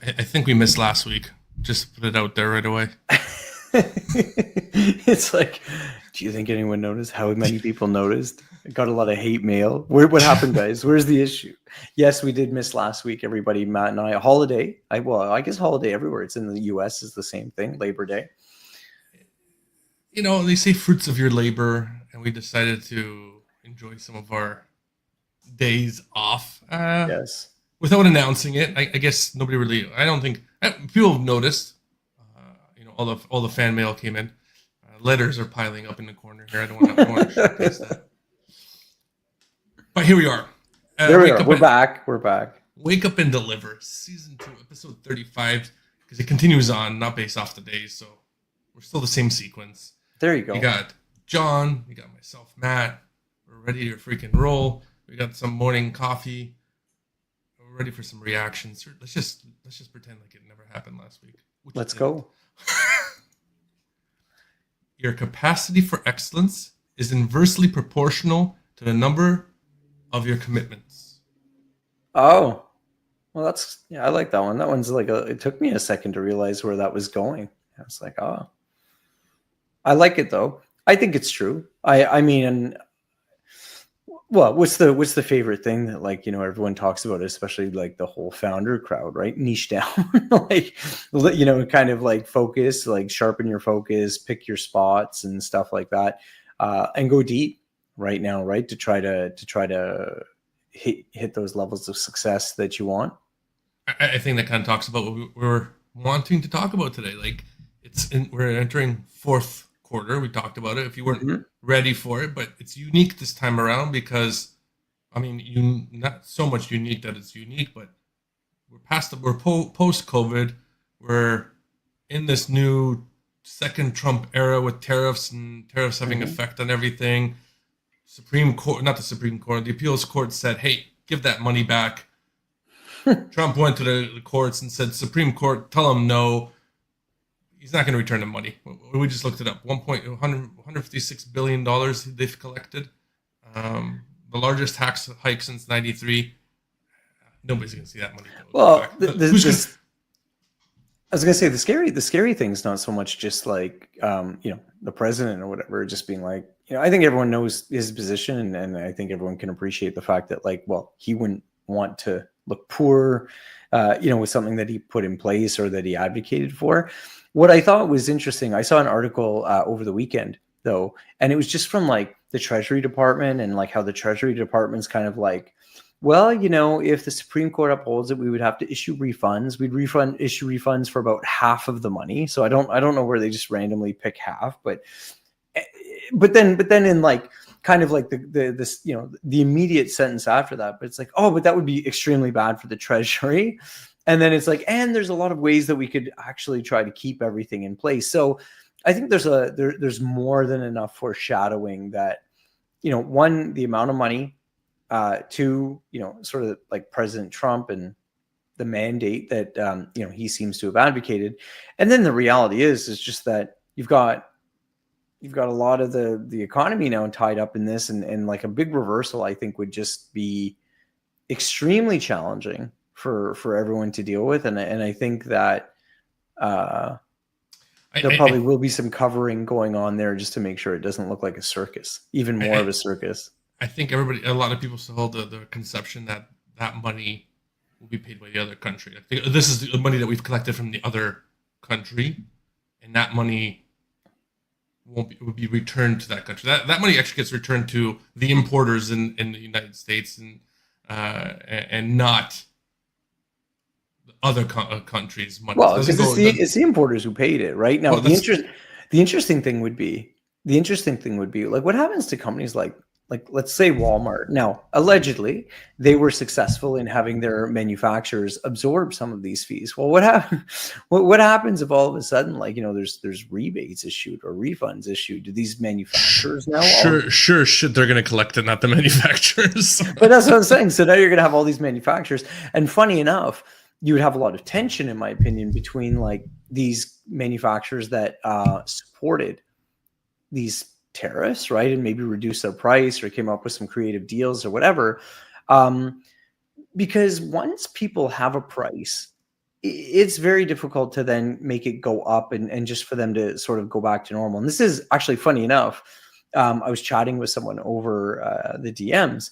I think we missed last week. Just to put it out there right away. It's like, do you think anyone noticed? How many people noticed? I got a lot of hate mail. What happened, guys? Where's the issue? Yes, we did miss last week, everybody. Matt and I, a holiday. I guess holiday everywhere. It's in the U.S. is the same thing, Labor Day. They say fruits of your labor, and we decided to enjoy some of our days off Yes. without announcing it. I guess nobody really. I don't think people have noticed. All the fan mail came in. Letters are piling up in the corner here. I don't want to showcase that. But here we are. There we are. We're back. We're back. Wake Up and Deliver, Season 2, Episode 35, because it continues on, not based off the days, so we're still the same sequence. There you go. We got John, we got myself, Matt. We're ready to freaking roll. We got some morning coffee. We're ready for some reactions. Let's just pretend like it never happened last week. Let's go. Your capacity for excellence is inversely proportional to the number of your commitments. Oh, well, I like that one. That one's like it took me a second to realize where that was going. I was like, oh, I like it though. I think it's true. I mean, well, what's the favorite thing that everyone talks about, especially like the whole founder crowd, right? Niche down, kind of like focus, like sharpen your focus, pick your spots and stuff like that, and go deep right now, right? To try to hit those levels of success that you want. I think that kind of talks about what we were wanting to talk about today. Like we're entering fourth quarter. We talked about it. If you weren't ready for it, but it's unique this time around because, I mean, you not so much unique that it's unique, but we're post COVID. We're in this new second Trump era with tariffs and tariffs having effect on everything. The appeals court said, "Hey, give that money back." Trump went to the courts and said, "Supreme Court, tell him no. He's not going to return the money." We just looked it up. $156 billion they've collected. The largest tax hike since '93. Nobody's going to see that money. Well, I was going to say the scary thing is not so much just like the president or whatever, just being like, I think everyone knows his position, and I think everyone can appreciate the fact that he wouldn't want to look poor, with something that he put in place or that he advocated for. What I thought was interesting, I saw an article over the weekend though, and it was just from the Treasury Department and how the Treasury Department's kind of like, well, if the Supreme Court upholds it, we would have to issue refunds. We'd issue refunds for about half of the money. So I don't know where they just randomly pick half, but then in kind of the immediate sentence after that, but it's like, oh, but that would be extremely bad for the Treasury. And then it's like, and there's a lot of ways that we could actually try to keep everything in place. So I think there's more than enough foreshadowing that, one, the amount of money, two, sort of like President Trump and the mandate that, he seems to have advocated. And then the reality is just that you've got a lot of the economy now tied up in this, and a big reversal, I think, would just be extremely challenging for everyone to deal with. And I think that there probably will be some covering going on there just to make sure it doesn't look like a circus, even more of a circus. I think a lot of people still hold the conception that money will be paid by the other country. This is the money that we've collected from the other country, and that money will be returned to that country. That money actually gets returned to the importers in the United States, and not other countries' money. Well, because it's the importers who paid it, right? Now, the interesting thing would be what happens to companies like let's say Walmart. Now, allegedly, they were successful in having their manufacturers absorb some of these fees. Well, what happens if all of a sudden, there's rebates issued or refunds issued? Do these manufacturers now? Sure, they're going to collect it, not the manufacturers. But that's what I'm saying. So now you're going to have all these manufacturers, and funny enough, you would have a lot of tension, in my opinion, between these manufacturers that supported these tariffs, right, and maybe reduce their price or came up with some creative deals or whatever, because once people have a price it's very difficult to then make it go up and just for them to sort of go back to normal. And this is actually funny enough. I was chatting with someone over the DMs,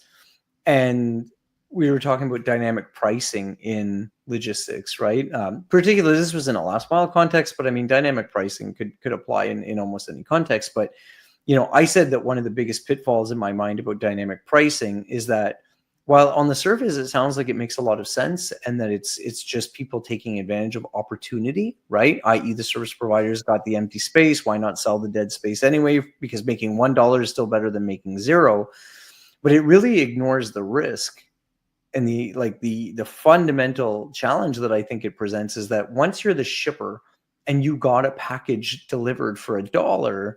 and we were talking about dynamic pricing in logistics, right? Particularly, this was in a last mile context, but I mean, dynamic pricing could apply in almost any context. But I said that one of the biggest pitfalls in my mind about dynamic pricing is that while on the surface it sounds like it makes a lot of sense and that it's just people taking advantage of opportunity, right? I.e., the service provider's got the empty space. Why not sell the dead space anyway? Because making $1 is still better than making zero. But it really ignores the risk and the fundamental challenge that I think it presents is that once you're the shipper and you got a package delivered for $1,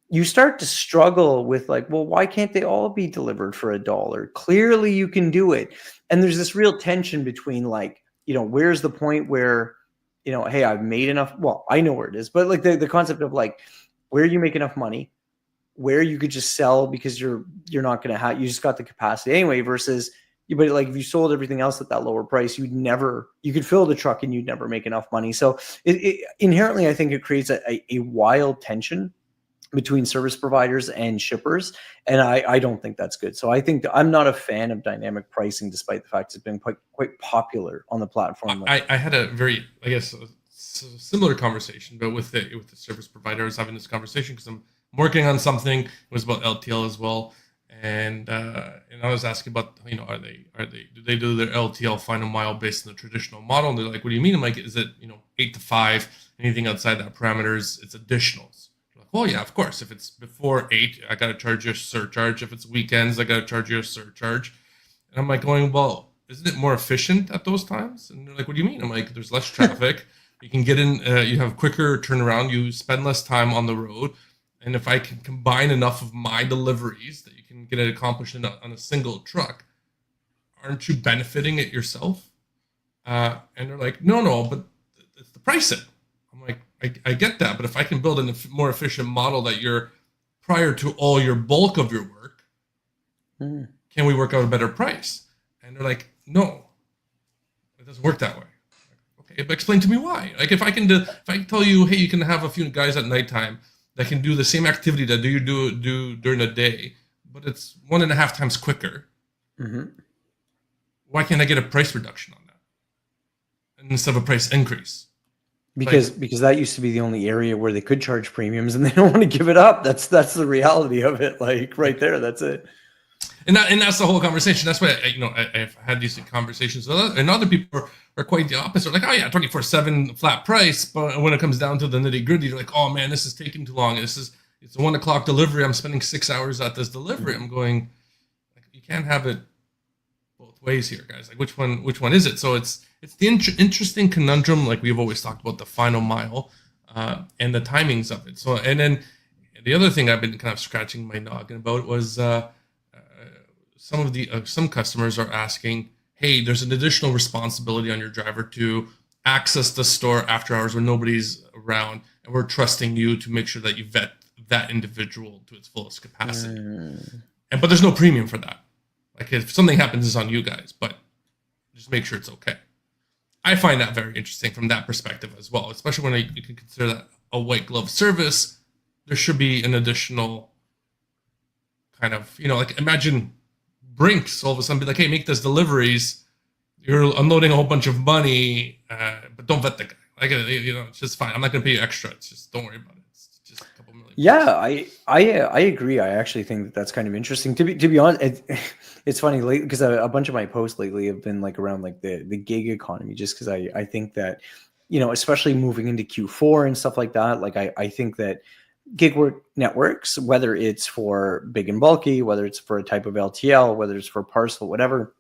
you start to struggle with like, well, why can't they all be delivered for $1? Clearly you can do it. And there's this real tension between like, where's the point where, hey, I've made enough. Well, I know where it is, but like the concept of like, where you make enough money, where you could just sell because you're not going to have, you just got the capacity anyway, versus but like if you sold everything else at that lower price, you could fill the truck and you'd never make enough money. So it inherently, I think it creates a wild tension between service providers and shippers. And I don't think that's good. So I think I'm not a fan of dynamic pricing, despite the fact it's been quite popular on the platform. I had a very, I guess, similar conversation, but with the service provider. I was having this conversation because I'm working on something. It was about LTL as well. And I was asking about, do they do their LTL final mile based on the traditional model? And they're like, what do you mean? I'm like, is it, 8 to 5, anything outside that parameters, it's additionals. Oh yeah, of course. If it's before 8, I got to charge you a surcharge. If it's weekends, I got to charge you a surcharge. And I'm like going, well, isn't it more efficient at those times? And they're like, what do you mean? I'm like, there's less traffic. You can get in, you have quicker turnaround. You spend less time on the road. And if I can combine enough of my deliveries that you can get it accomplished on a single truck, aren't you benefiting it yourself? And they're like, no, but it's the pricing. I'm like, I get that, but if I can build a more efficient model that you're prior to all your bulk of your work, can we work out a better price? And they're like, no, it doesn't work that way. Okay, but explain to me why. Like if I can tell you, hey, you can have a few guys at nighttime that can do the same activity that you do during the day, but it's 1.5 times quicker. Mm-hmm. Why can't I get a price reduction on that instead of a price increase? Because that used to be the only area where they could charge premiums, and they don't want to give it up. That's the reality of it. Like right there, that's it. And that's the whole conversation. That's why I've had these conversations with other, and other people are quite the opposite. Like, oh yeah, 24/7 flat price, but when it comes down to the nitty gritty, you're like, oh man, this is taking too long. It's a 1 o'clock delivery. I'm spending 6 hours at this delivery. I'm going, like, you can't have it both ways here, guys. Like, which one is it? So it's the interesting conundrum, like we've always talked about the final mile and the timings of it. So, and then the other thing I've been kind of scratching my noggin about was some customers are asking, hey, there's an additional responsibility on your driver to access the store after hours when nobody's around, and we're trusting you to make sure that you vet that individual to its fullest capacity. But there's no premium for that. Like if something happens, it's on you guys, but just make sure it's okay. I find that very interesting from that perspective as well, especially when you can consider that a white glove service. There should be an additional kind of, like imagine Brinks all of a sudden be like, hey, make those deliveries. You're unloading a whole bunch of money, but don't vet the guy. Like, it's just fine. I'm not going to pay you extra. It's just, don't worry about it. It's just a couple million. Yeah, I agree. I actually think that's kind of interesting. To be honest, it's funny because a bunch of my posts lately have been like around like the gig economy, just because I think that, especially moving into Q4 and stuff like that, like I think that gig work networks, whether it's for big and bulky, whether it's for a type of LTL, whether it's for parcel, whatever,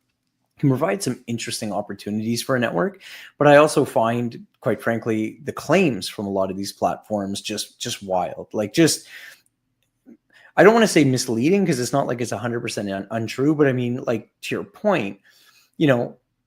can provide some interesting opportunities for a network. But I also find, quite frankly, the claims from a lot of these platforms just wild. Like I don't want to say misleading because it's not like it's 100% untrue, but I mean, like to your point,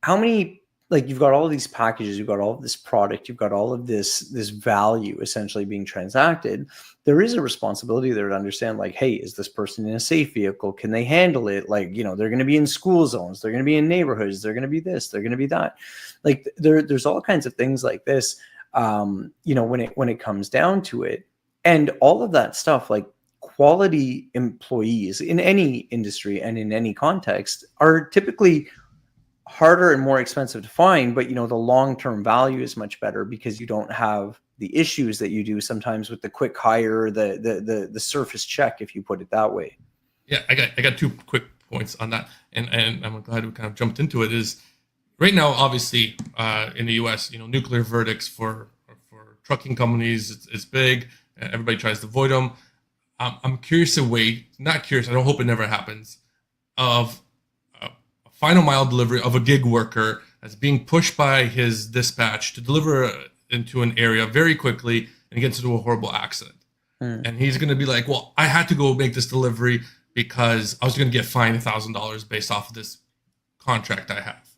how many like you've got all of these packages, you've got all of this product, you've got all of this value essentially being transacted. There is a responsibility there to understand, like, hey, is this person in a safe vehicle? Can they handle it? Like, they're going to be in school zones, they're going to be in neighborhoods, they're going to be this, they're going to be that. Like there's all kinds of things like this, when it comes down to it. And all of that stuff, like quality employees in any industry and in any context are typically harder and more expensive to find, but the long-term value is much better because you don't have the issues that you do sometimes with the quick hire, the surface check, if you put it that way. Yeah, I got 2 quick points on that, and I'm glad we kind of jumped into it. Is right now, obviously, in the U.S., nuclear verdicts for trucking companies, it's big. Everybody tries to avoid them. I'm curious not curious, I don't hope it never happens, of final mile delivery of a gig worker that's being pushed by his dispatch to deliver into an area very quickly, and he gets into a horrible accident. And he's going to be like, well, I had to go make this delivery because I was going to get fined $1,000 based off of this contract I have.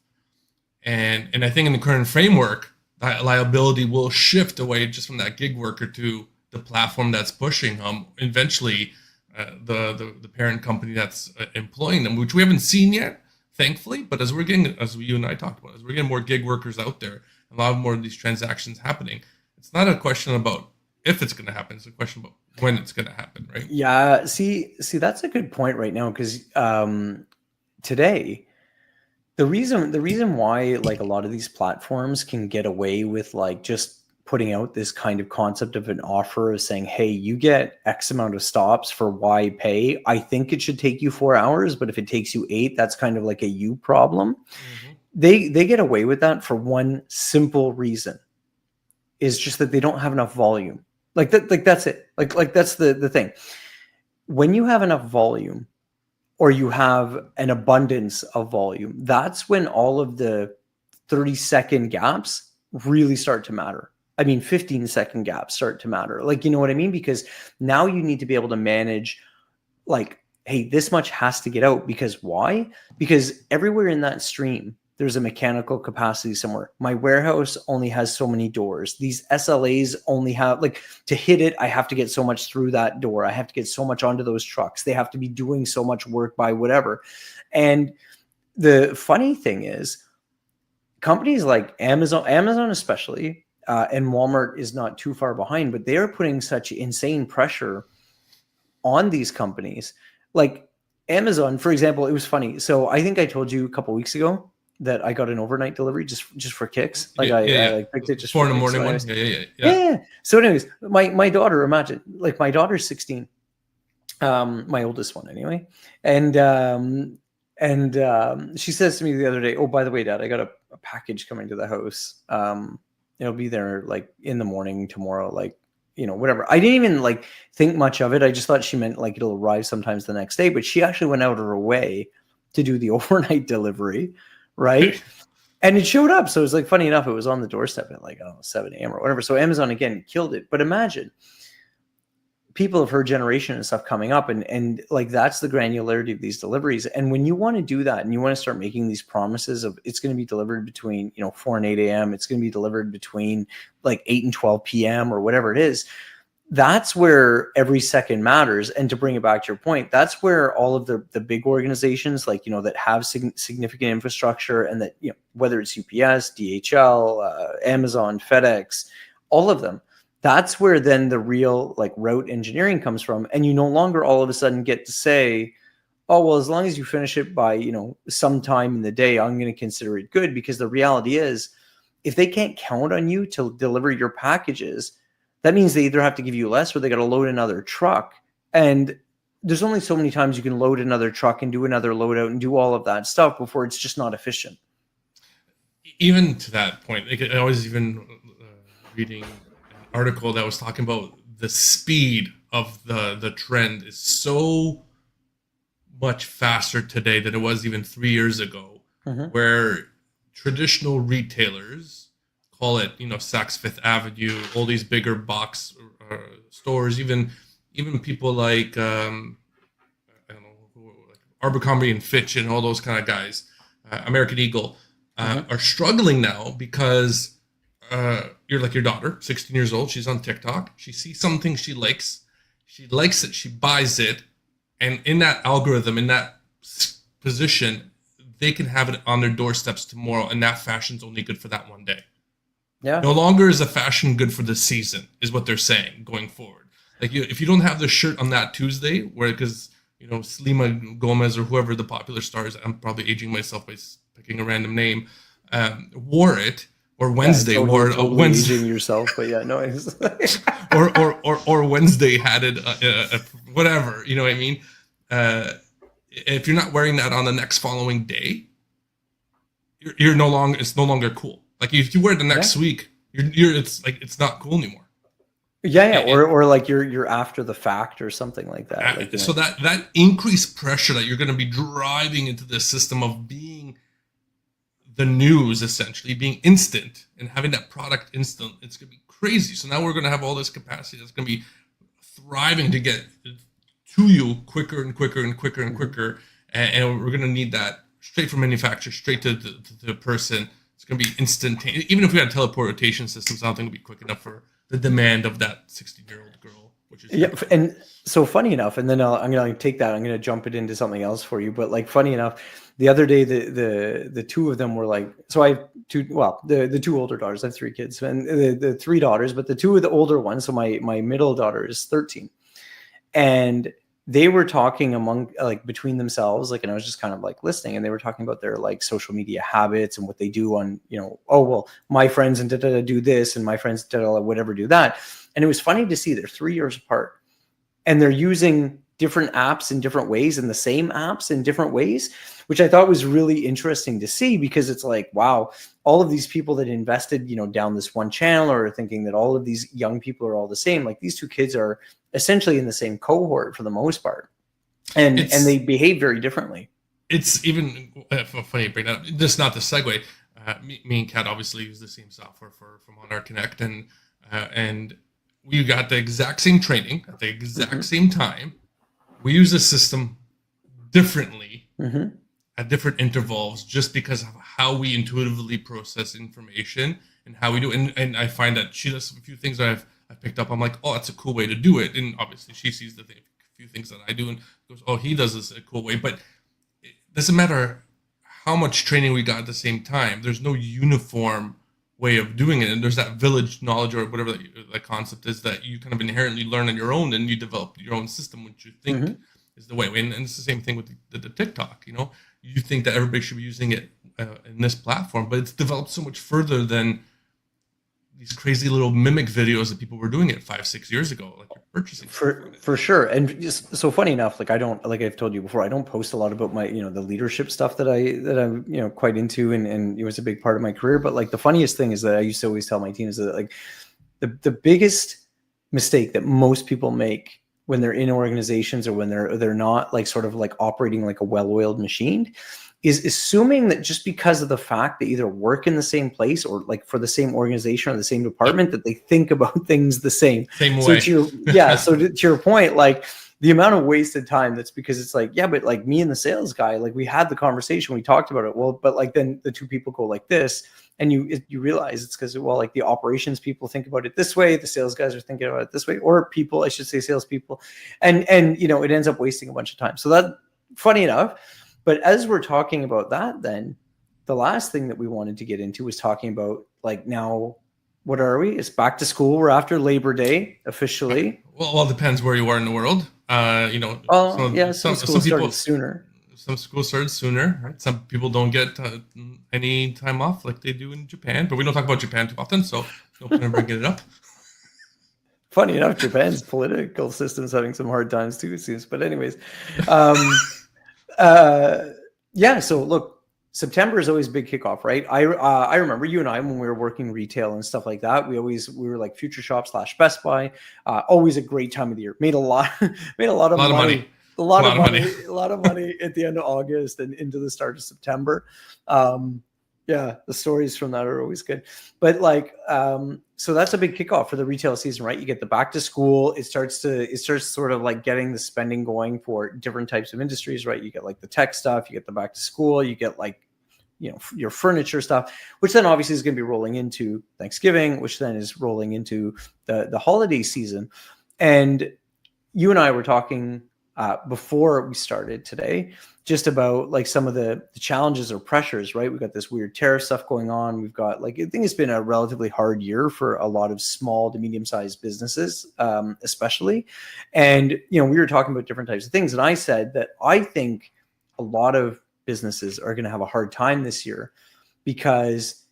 And I think in the current framework, that liability will shift away just from that gig worker to the platform that's pushing them. Eventually, the parent company that's employing them, which we haven't seen yet, thankfully. But as you and I talked about, as we're getting more gig workers out there, a lot more of these transactions happening, it's not a question about if it's going to happen. It's a question about when it's going to happen, right? Yeah. See, that's a good point right now, because today, the reason why like a lot of these platforms can get away with like just putting out this kind of concept of an offer of saying, hey, you get X amount of stops for Y pay. I think it should take you 4 hours, but if it takes you 8, that's kind of like a you problem. Mm-hmm. They get away with that for one simple reason, is just that they don't have enough volume. Like that's it. Like that's the thing. When you have enough volume, or you have an abundance of volume, that's when all of the 30-second gaps really start to matter. I mean, 15-second gaps start to matter. Like, you know what I mean? Because now you need to be able to manage, like, hey, this much has to get out. Because why? Because everywhere in that stream, there's a mechanical capacity somewhere. My warehouse only has so many doors. These SLAs only have, like, to hit it, I have to get so much through that door. I have to get so much onto those trucks. They have to be doing so much work by whatever. And the funny thing is, companies like Amazon especially, and Walmart is not too far behind, but they are putting such insane pressure on these companies. Like Amazon, for example, it was funny. So I think I told you a couple of weeks ago that I got an overnight delivery just for kicks. Like I picked it just 4 in the morning. Yeah. So anyways, my daughter, imagine, like my daughter's 16, my oldest one anyway. And she says to me the other day, oh, by the way, Dad, I got a package coming to the house. It'll be there like in the morning tomorrow, like, whatever. I didn't even like think much of it. I just thought she meant like it'll arrive sometimes the next day, but she actually went out of her way to do the overnight delivery. Right. And it showed up. So it was like, funny enough, it was on the doorstep at like, 7 a.m. or whatever. So Amazon again killed it. But imagine people of her generation and stuff coming up, and like, that's the granularity of these deliveries. And when you want to do that and you want to start making these promises of it's going to be delivered between, 4 and 8 a.m., it's going to be delivered between like 8 and 12 p.m. or whatever it is, that's where every second matters. And to bring it back to your point, that's where all of the big organizations, like, that have significant infrastructure, and that, whether it's UPS, DHL, Amazon, FedEx, all of them, that's where then the real like route engineering comes from. And you no longer all of a sudden get to say, oh, well, as long as you finish it by, sometime in the day, I'm going to consider it good. Because the reality is, if they can't count on you to deliver your packages, that means they either have to give you less or they got to load another truck. And there's only so many times you can load another truck and do another loadout and do all of that stuff before it's just not efficient. Even to that point, like, I was even reading an article that was talking about the speed of the trend is so much faster today than it was even 3 years ago, where traditional retailers, call it, Saks Fifth Avenue, all these bigger box stores, even people like I don't know, like Abercrombie and Fitch and all those kind of guys, American Eagle, are struggling now because you're like your daughter, 16 years old. She's on TikTok. She sees something she likes. She likes it. She buys it. And in that algorithm, in that position, they can have it on their doorsteps tomorrow. And that fashion's only good for that one day. Yeah. No longer is a fashion good for the season, is what they're saying going forward. Like if you don't have the shirt on that Tuesday, where because Selena Gomez or whoever the popular star is, I'm probably aging myself by picking a random name, wore it, or Wednesday totally Wednesday aging yourself, but yeah, no, or Wednesday had it, whatever, you know what I mean? If you're not wearing that on the next following day, you're no longer, it's no longer cool. Like if you wear it the next week, it's not cool anymore. Yeah, or like you're after the fact or something like that. So that increased pressure that you're going to be driving into the system of being the news, essentially being instant and having that product instant, it's going to be crazy. So now we're going to have all this capacity that's going to be thriving to get to you quicker and quicker and quicker and quicker, and we're going to need that straight from manufacturer, straight to the person. It's going to be instantaneous. Even if we had teleportation systems, I don't think it would be quick enough for the demand of that 16-year-old girl. Which is and so funny enough, and then I'm going to take that. I'm going to jump it into something else for you. But like funny enough, the other day the two of them were like, so I have the two older daughters. I have three kids, and the three daughters, but the two of the older ones. So my middle daughter is 13, and they were talking between themselves, and I was just kind of like listening, and they were talking about their like social media habits and what they do on, oh, well, my friends and do this, and my friends whatever do that. And it was funny to see they're 3 years apart and they're using different apps in different ways and the same apps in different ways, which I thought was really interesting to see, because it's like, wow, all of these people that invested, down this one channel are thinking that all of these young people are all the same. Like these two kids are essentially in the same cohort for the most part, and they behave very differently. It's even funny you bring that up. Just not the segue. Me and Kat obviously use the same software from Honor Connect, and we got the exact same training at the exact same time. We use the system differently at different intervals, just because of how we intuitively process information and how we do. And I find that she does a few things that I've picked up. I'm like, oh, that's a cool way to do it. And obviously she sees the few things that I do and goes, oh, he does this a cool way. But it doesn't matter how much training we got at the same time. There's no uniform way of doing it. And there's that village knowledge, or whatever that concept is, that you kind of inherently learn on your own, and you develop your own system, which you think is the way. And it's the same thing with the TikTok. You think that everybody should be using it in this platform, but it's developed so much further than these crazy little mimic videos that people were doing it 5-6 years ago, like you're purchasing for sure. And just so funny enough, like I've told you before, I don't post a lot about my the leadership stuff that I'm quite into, and it was a big part of my career. But like the funniest thing is that I used to always tell my team is that like the biggest mistake that most people make when they're in organizations, or when they're not like sort of like operating like a well-oiled machine, is assuming that just because of the fact they either work in the same place or like for the same organization or the same department, that they think about things the same way. So to your point, like the amount of wasted time, that's because it's like, yeah, but like me and the sales guy, like we had the conversation, we talked about it. Well, but like then the two people go like this, and you realize it's because, well, like the operations people think about it this way, the sales guys are thinking about it this way, or people, I should say salespeople, and it ends up wasting a bunch of time. So that, funny enough. But as we're talking about that, then the last thing that we wanted to get into was talking about, like, now, what are we? It's back to school. We're after Labor Day officially. Well, it depends where you are in the world. Some schools started sooner. Some schools started sooner, right? Some people don't get any time off like they do in Japan, but we don't talk about Japan too often, so no point in bringing it up. Funny enough, Japan's political system's having some hard times too, it seems. But anyways, so look, September is always a big kickoff, right? I remember you and I, when we were working retail and stuff like that, we were like Future Shop / Best Buy. Always a great time of the year. Made a lot of money. A lot of money at the end of August and into the start of September. The stories from that are always good. But like, so that's a big kickoff for the retail season, right? You get the back to school. It starts sort of like getting the spending going for different types of industries, right? You get like the tech stuff, you get the back to school, you get like your furniture stuff, which then obviously is going to be rolling into Thanksgiving, which then is rolling into the holiday season. And you and I were talking before we started today, just about like some of the challenges or pressures, right? We've got this weird tariff stuff going on. We've got I think it's been a relatively hard year for a lot of small to medium-sized businesses, especially. And, we were talking about different types of things. And I said that I think a lot of businesses are going to have a hard time this year because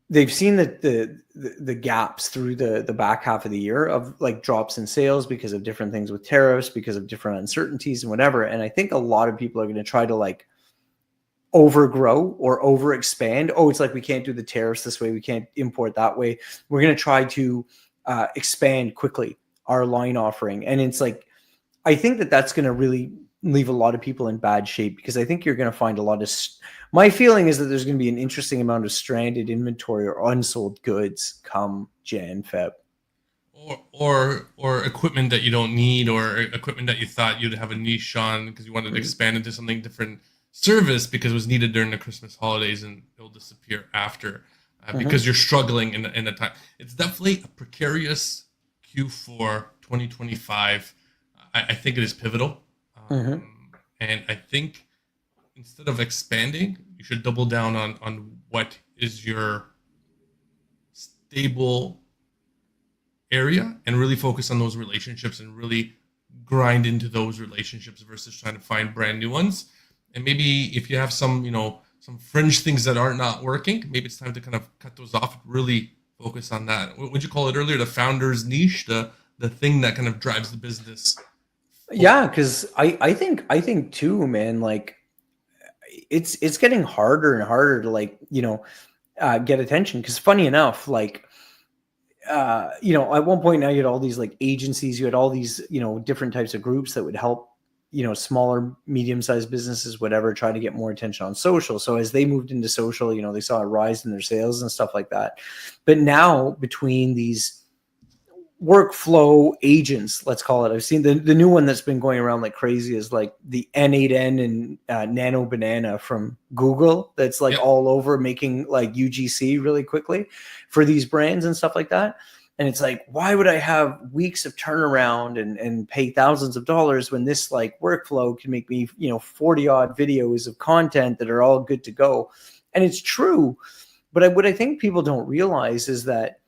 they've seen the gaps through the back half of the year of like drops in sales because of different things with tariffs, because of different uncertainties and whatever. And I think a lot of people are going to try to like overgrow or overexpand. Oh, it's like we can't do the tariffs this way, we can't import that way. We're going to try to expand quickly our line offering. And it's like, I think that's going to really leave a lot of people in bad shape, because I think you're going to find a lot of my feeling is that there's going to be an interesting amount of stranded inventory or unsold goods come Jan, Feb. Or equipment that you don't need, or equipment that you thought you'd have a niche on because you wanted to expand into something different service because it was needed during the Christmas holidays, and it'll disappear after because you're struggling in the time. It's definitely a precarious Q4 2025. I think it is pivotal. And I think instead of expanding, you should double down on what is your stable area and really focus on those relationships and really grind into those relationships versus trying to find brand new ones. And maybe if you have some fringe things that are not working, maybe it's time to kind of cut those off and really focus on that. What would you call it earlier? The founder's niche, the thing that kind of drives the business. Yeah, because I think too, man, like it's getting harder and harder to like, get attention. Because funny enough, like, at one point now you had all these like agencies, you had all these, different types of groups that would help, smaller, medium-sized businesses, whatever, try to get more attention on social. So as they moved into social, they saw a rise in their sales and stuff like that. But now between these workflow agents, let's call it, I've seen the new one that's been going around like crazy is like the N8N and Nano Banana from Google. That's like all over making like UGC really quickly for these brands and stuff like that. And it's like, why would I have weeks of turnaround and pay thousands of dollars when this like workflow can make me, 40 odd videos of content that are all good to go? And it's true. But what I think people don't realize is that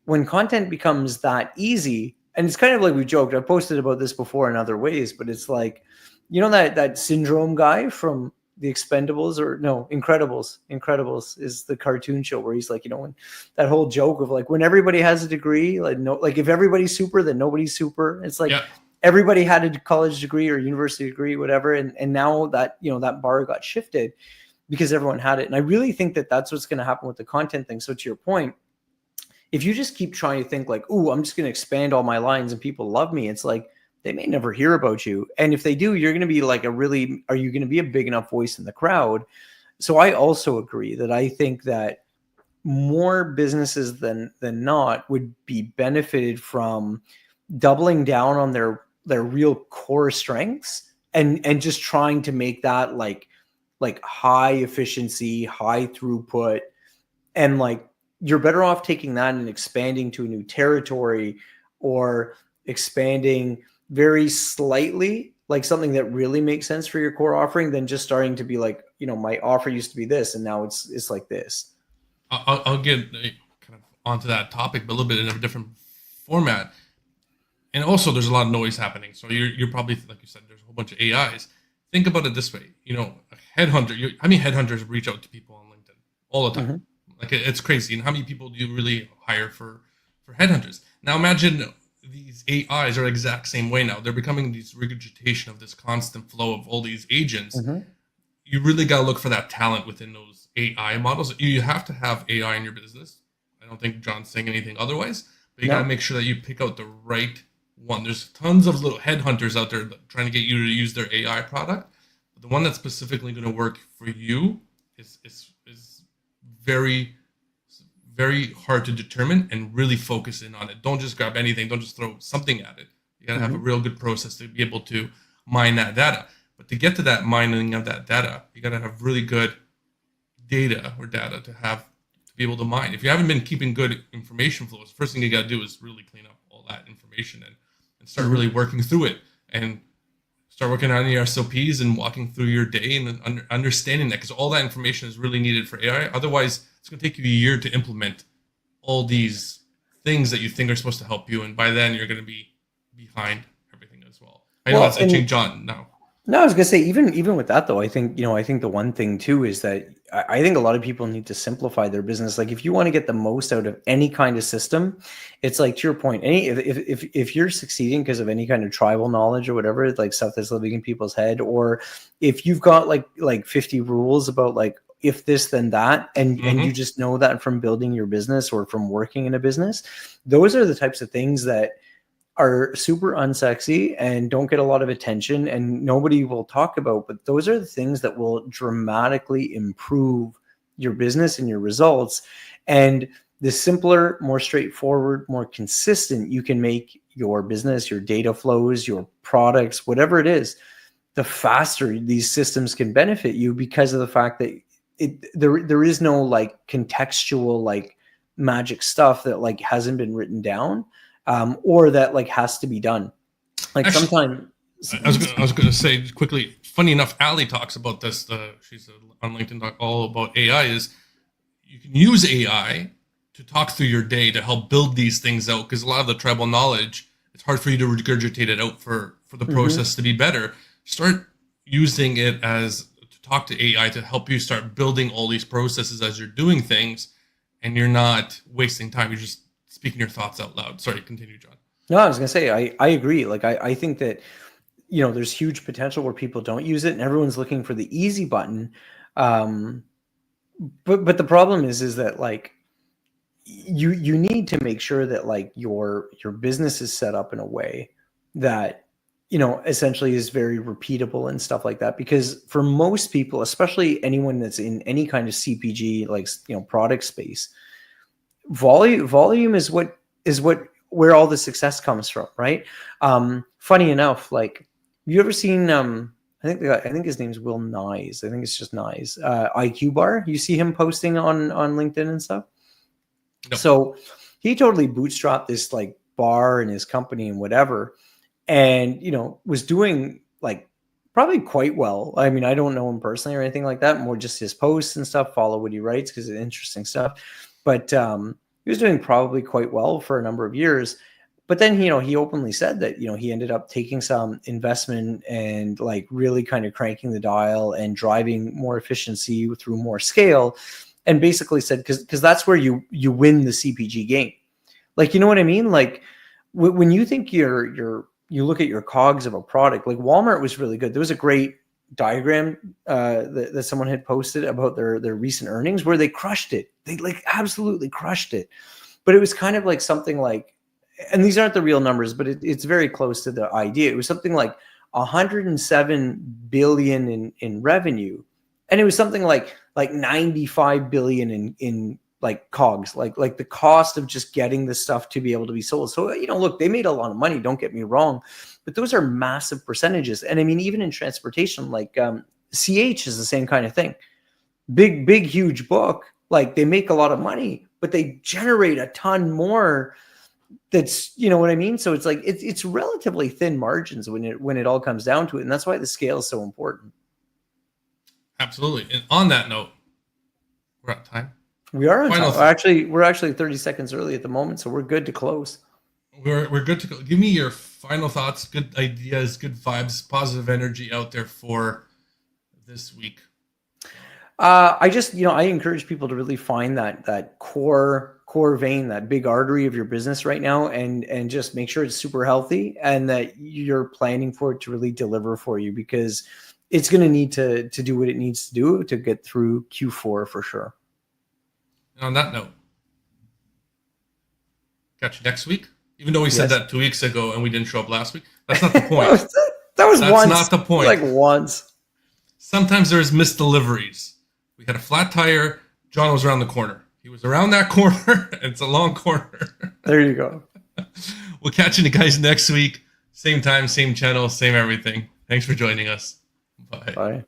when content becomes that easy, and it's kind of like we joked, I posted about this before in other ways, but it's like, that Syndrome guy from the Expendables, or no, Incredibles is the cartoon show where he's like, when that whole joke of like, when everybody has a degree, like if everybody's super, then nobody's super. It's like everybody had a college degree or university degree, whatever. And now that, that bar got shifted because everyone had it. And I really think that that's what's going to happen with the content thing. So to your point, if you just keep trying to think like, oh, I'm just going to expand all my lines and people love me, it's like they may never hear about you. And if they do, you're going to be like are you going to be a big enough voice in the crowd? So I also agree that I think that more businesses than not would be benefited from doubling down on their real core strengths and just trying to make that like high efficiency, high throughput, and like, you're better off taking that and expanding to a new territory or expanding very slightly, like something that really makes sense for your core offering, than just starting to be like, my offer used to be this and now it's like this. I'll get kind of onto that topic, but a little bit in a different format. And also there's a lot of noise happening. So you're probably, like you said, there's a whole bunch of AIs. Think about it this way, a headhunter, how many headhunters reach out to people on LinkedIn all the time? Like, it's crazy. And how many people do you really hire for headhunters? Now imagine these AIs are the exact same way now. They're becoming these regurgitation of this constant flow of all these agents. You really got to look for that talent within those AI models. You have to have AI in your business. I don't think John's saying anything otherwise, but you got to make sure that you pick out the right one. There's tons of little headhunters out there trying to get you to use their AI product. But the one that's specifically going to work for you is very, very hard to determine, and really focus in on it. Don't just grab anything. Don't just throw something at it. You got to have a real good process to be able to mine that data. But to get to that mining of that data, you got to have really good data to be able to mine. If you haven't been keeping good information flows, the first thing you got to do is really clean up all that information and start really working through it and start working on your SOPs and walking through your day and understanding that, because all that information is really needed for AI. Otherwise, it's going to take you a year to implement all these things that you think are supposed to help you, and by then you're going to be behind everything as well. I know that's itching John now. No, I was gonna say, even with that though, I think the one thing too is that I think a lot of people need to simplify their business. Like if you want to get the most out of any kind of system, it's like, to your point, if you're succeeding because of any kind of tribal knowledge or whatever, like stuff that's living in people's head, or if you've got like 50 rules about like if this then that, and you just know that from building your business or from working in a business, those are the types of things that are super unsexy and don't get a lot of attention and nobody will talk about, but those are the things that will dramatically improve your business and your results. And the simpler, more straightforward, more consistent you can make your business, your data flows, your products, whatever it is, the faster these systems can benefit you, because of the fact that there is no like contextual like magic stuff that like hasn't been written down. Or that like has to be done. Like actually, sometimes I was going to say quickly. Funny enough, Ali talks about this. She's on LinkedIn all about AI. Is you can use AI to talk through your day to help build these things out, because a lot of the tribal knowledge, it's hard for you to regurgitate it out for the process to be better. Start using it to talk to AI to help you start building all these processes as you're doing things, and you're not wasting time. You're just speaking your thoughts out loud. Sorry, continue, John. No, I was going to say, I agree. Like, I think that, there's huge potential where people don't use it and everyone's looking for the easy button. But the problem is that like, you need to make sure that like your business is set up in a way that, essentially is very repeatable and stuff like that. Because for most people, especially anyone that's in any kind of CPG, like, product space, volume is where all the success comes from, right? Funny enough, like, you ever seen I think his name's Will Nyes. I think it's just Nyes. IQ Bar. You see him posting on LinkedIn and stuff. No. So he totally bootstrapped this like bar and his company and whatever, and was doing like probably quite well. I mean, I don't know him personally or anything like that. More just his posts and stuff. Follow what he writes because it's interesting stuff. But he was doing probably quite well for a number of years. But then, he openly said that, he ended up taking some investment and like really kind of cranking the dial and driving more efficiency through more scale. And basically said, because that's where you win the CPG game. Like, you know what I mean? Like when you think you look at your cogs of a product, like Walmart was really good. There was a great diagram that someone had posted about their recent earnings where they crushed it. They like absolutely crushed it. But it was kind of like something like, and these aren't the real numbers, but it's very close to the idea. It was something like 107 billion in revenue. And it was something like 95 billion in like cogs, like the cost of just getting the stuff to be able to be sold. So, look, they made a lot of money, don't get me wrong, but those are massive percentages. And I mean, even in transportation, like CH is the same kind of thing. Big, huge book. Like they make a lot of money, but they generate a ton more. That's, what I mean? So it's like, it's relatively thin margins when it all comes down to it. And that's why the scale is so important. Absolutely. And on that note, we're out of time. We are on time. We're actually 30 seconds early at the moment, so we're good to close. We're good to go. Give me your final thoughts, good ideas, good vibes, positive energy out there for this week. I just, I encourage people to really find that core vein, that big artery of your business right now, and just make sure it's super healthy and that you're planning for it to really deliver for you, because it's going to need to do what it needs to do to get through Q4 for sure. And on that note, catch you next week. Even though we said that 2 weeks ago and we didn't show up last week, that's not the point. That's once. Not the point. Like once. Sometimes there's misdeliveries. We had a flat tire. John was around the corner. He was around that corner, and it's a long corner. There you go. We'll catch you guys next week. Same time, same channel, same everything. Thanks for joining us. Bye. Bye.